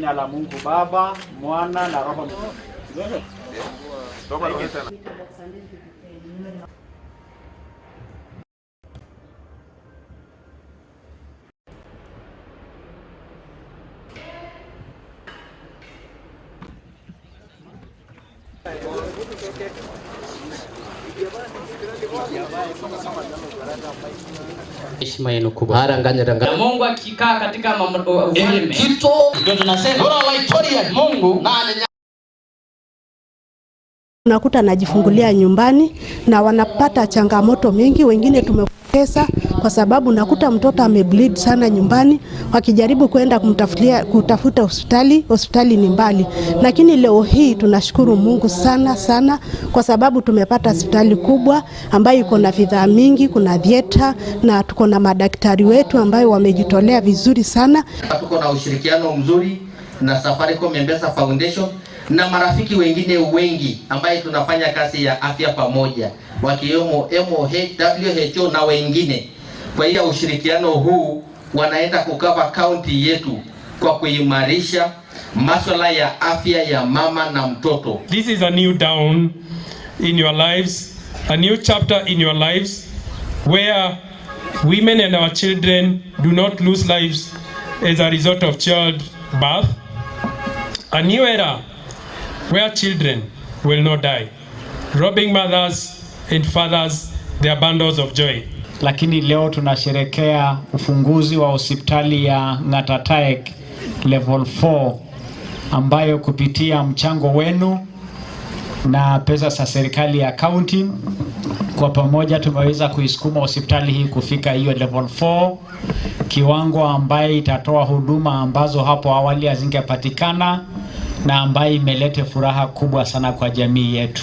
jina la Mungu Baba, Mwana na Roho heshima yenu kubwa. Na Mungu akikaa katika ufalme. Ndio tunasema Mungu na unakuta anajifungulia nyumbani na wanapata changamoto mingi. Wengine tumepesa kwa sababu nakuta mtoto amebleed sana nyumbani, wakijaribu kwenda kutafuta hospitali ni mbali. Lakini leo hii tunashukuru Mungu sana kwa sababu tumepata hospitali kubwa ambayo iko na vifaa mingi, kuna theater na tuko na madaktari wetu ambao wamejitolea vizuri sana. Tuko na ushirikiano mzuri na Safaricom Embesa Foundation na marafiki wengine wengi ambaye tunafanya kazi ya afya pamoja, wakiwemo WHO na wengine. Kwa hiyo ushirikiano huu wanaenda kukava kaunti yetu kwa kuimarisha masuala ya afya ya mama na mtoto. This is a new dawn in your lives, a new chapter in your lives where women and our children do not lose lives as a result of childbirth. A new era where children will not die, robbing mothers and fathers their bundles of joy. Lakini leo tunasherekea ufunguzi wa hospitali ya Ng'atataek level 4 ambayo kupitia mchango wenu na pesa za serikali ya county kwa pamoja tumeweza kuisukuma hospitali hii kufika hiyo level 4, kiwango ambaye itatoa huduma ambazo hapo awali hazingepatikana na ambaye imeleta furaha kubwa sana kwa jamii yetu.